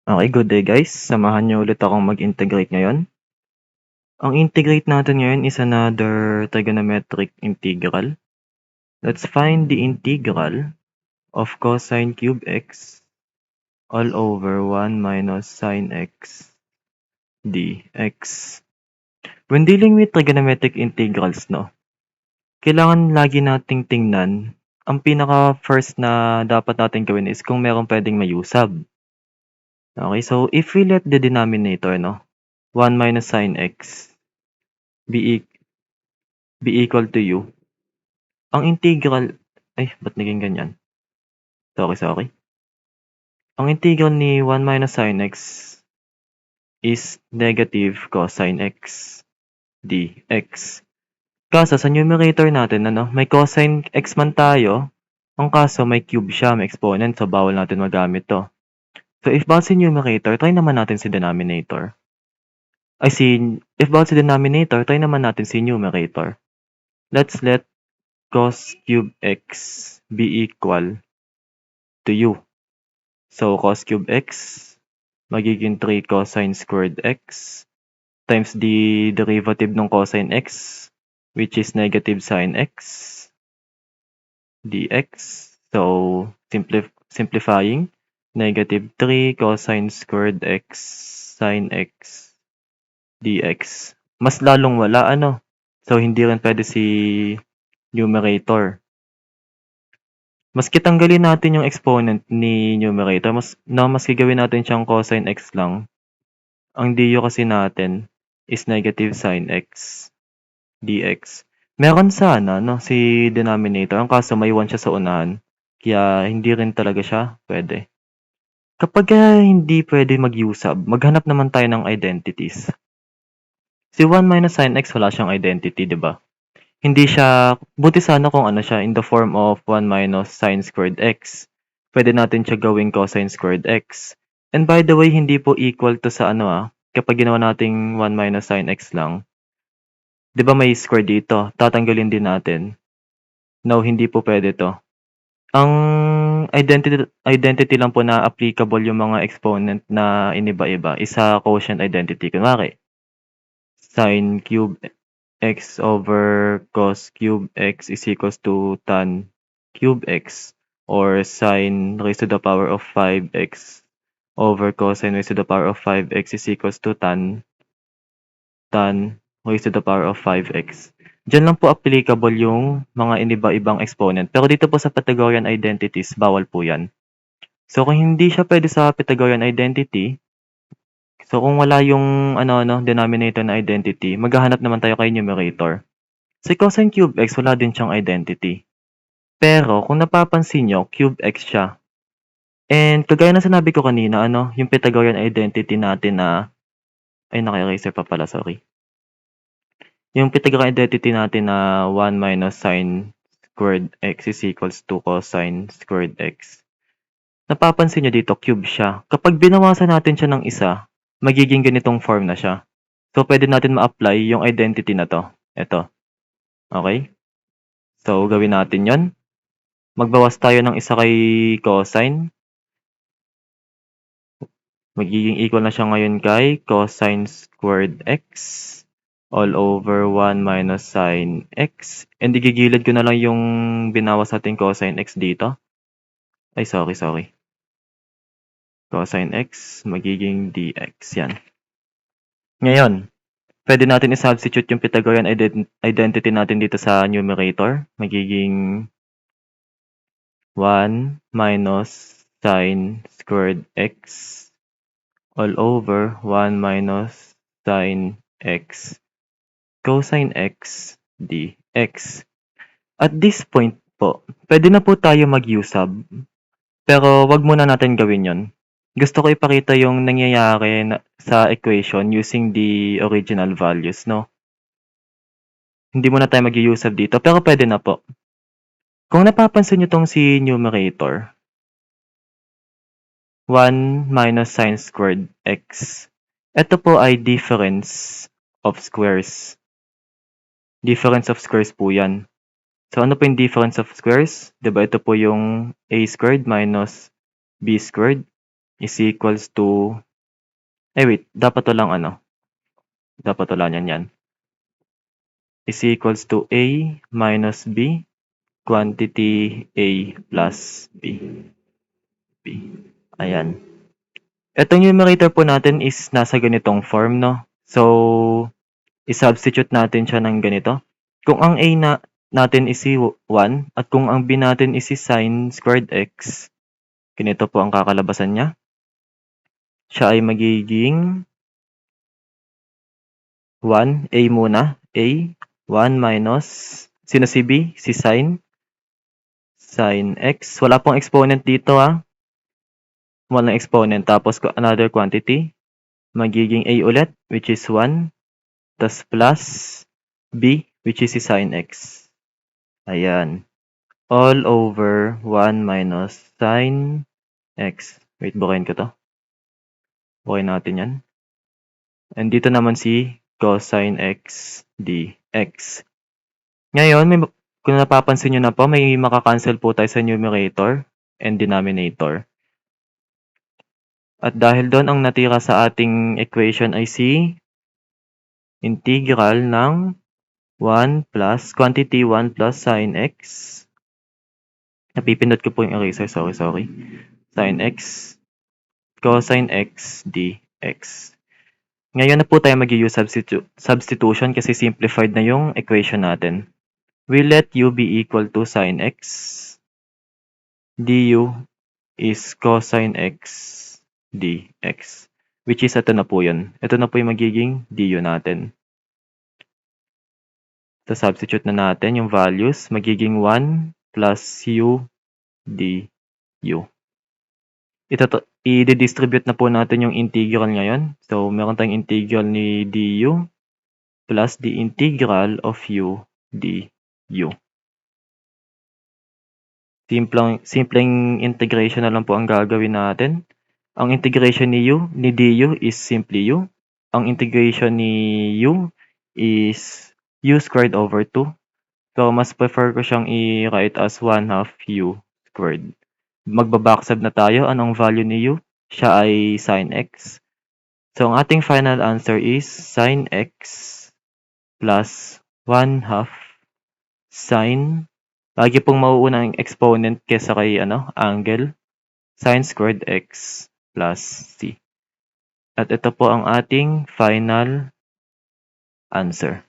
Okay, good day guys. Samahan niyo ulit akong mag-integrate ngayon. Ang integrate natin ngayon is another trigonometric integral. Let's find the integral of cosine cube x all over 1 minus sine x dx. When dealing with trigonometric integrals, kailangan lagi nating tingnan, ang pinaka-first na dapat natin gawin is kung meron pwedeng mayusab. Okay, so if we let the denominator, 1 minus sine x be equal to u. Ang integral, ba't naging ganyan? Sorry. Ang integral ni 1 minus sine x is negative cosine x dx. Kaso sa numerator natin, may cosine x man tayo, ang kaso may cube siya, may exponent, so bawal natin magamit to. So if bawal si numerator, try naman natin si denominator. If bawal si denominator, try naman natin si numerator. Let's let cos cube x be equal to u. So, cos cube x magiging 3 cosine squared x times the derivative ng cosine x, which is negative sine x dx. So, simplifying, negative 3 cosine squared x sine x dx. Mas lalong wala, So, hindi rin pwede si numerator. Maski tanggalin natin yung exponent ni numerator, maski gawin natin siyang cosine x lang, ang du kasi natin is negative sine x dx. Meron sana si denominator, ang kaso may 1 siya sa unahan, kaya hindi rin talaga siya pwede. Kapag hindi pwede mag-usab, maghanap naman tayo ng identities. Si 1 minus sine x wala siyang identity, di ba? Hindi siya, buti sana kung siya in the form of 1 minus sine squared x. Pwede natin siya gawing cosine squared x. And by the way, hindi po equal to sa kapag ginawa nating 1 minus sine x lang. Di ba may square dito? Tatanggalin din natin. No, hindi po pwede to. Ang identity lang po na applicable yung mga exponent na iniba-iba is sa quotient identity. Kunwari, sine cube x over cos cube x is equals to tan cube x, or sine raised to the power of 5x over cosine raised to the power of 5x is equals to tan raised to the power of 5x. Diyan lang po applicable yung mga iniba-ibang exponent. Pero dito po sa Pythagorean identities, bawal po yan. So kung hindi siya pwede sa Pythagorean identity, so kung wala yung denominator na identity, maghahanap naman tayo kay numerator. Si cosine cube x wala din siyang identity. Pero kung napapansin nyo, cube x siya. And kagaya na sinabi ko kanina, yung Pythagorean identity natin na, naka-eraser pa pala, sorry. Yung Pythagorean identity natin na 1 minus sine squared x is equals to cosine squared x. Napapansin nyo dito, cube siya. Kapag binawasan natin siya ng isa, magiging ganitong form na siya. So, pwede natin ma-apply yung identity na to. Ito. Okay? So, gawin natin yon. Magbawas tayo ng isa kay cosine. Magiging equal na siya ngayon kay cosine squared x all over 1 minus sine x. And igigilid ko na lang yung binawas natin cosine x dito. Sorry. Cosine x magiging dx. Yan. Ngayon, pwede natin i-substitute yung Pythagorean identity natin dito sa numerator. Magiging 1 minus sine squared x all over 1 minus sine x cosine x dx. At this point po, pwede na po tayo mag-usab, pero wag muna natin gawin yon. Gusto ko ipakita yung nangyayari sa equation using the original values, Hindi muna tayo mag-usab dito, pero pwede na po. Kung napapansin nyo tong si numerator, 1 minus sine squared x. Ito po ay difference of squares. Difference of squares po yan. So, ano po yung difference of squares? Diba ito po yung a squared minus b squared. is equals to, wait, dapat walang ano, dapat wala yan, is equals to A minus B, quantity A plus B. Ayan. Itong numerator po natin is nasa ganitong form, no? So, i-substitute natin siya ng ganito. Kung ang A natin is 1 at kung ang B natin is sin squared x, ganito po ang kakalabasan niya. Siya ay magiging 1, A muna, A, 1 minus, sino si B? Si sin x. Wala pong exponent dito Walang exponent. Tapos another quantity, magiging A ulit, which is 1, tas plus B, which is si sin x. Ayan. All over 1 minus sin x. Wait, bukayin ko to. Bukayin natin yan. And dito naman si cosine x dx. Ngayon, kung napapansin nyo na po, may makakancel po tayo sa numerator and denominator. At dahil doon, ang natira sa ating equation ay si integral ng 1 plus, quantity 1 plus sin x. Napipindot ko po yung eraser, sorry. Sin x, cosine x dx. Ngayon na po tayo mag-use substitution kasi simplified na yung equation natin. We let u be equal to sin x. du is cosine x dx. Which is ito na po yun. Ito na po yung magiging du natin. So, substitute na natin yung values. Magiging 1 plus u du. I-distribute na po natin yung integral ngayon. So, meron tayong integral ni du plus the integral of u du. Simpleng integration na lang po ang gagawin natin. Ang integration ni du is simply u. Ang integration ni u is u squared over 2. So, mas prefer ko siyang i-write as 1/2 u squared. Magbabacksub na tayo. Anong value ni u? Siya ay sin x. So, ang ating final answer is sin x plus 1/2 sin. Lagi pong mauuna ang exponent kesa kay angle. Sin squared x plus c. At ito po ang ating final answer.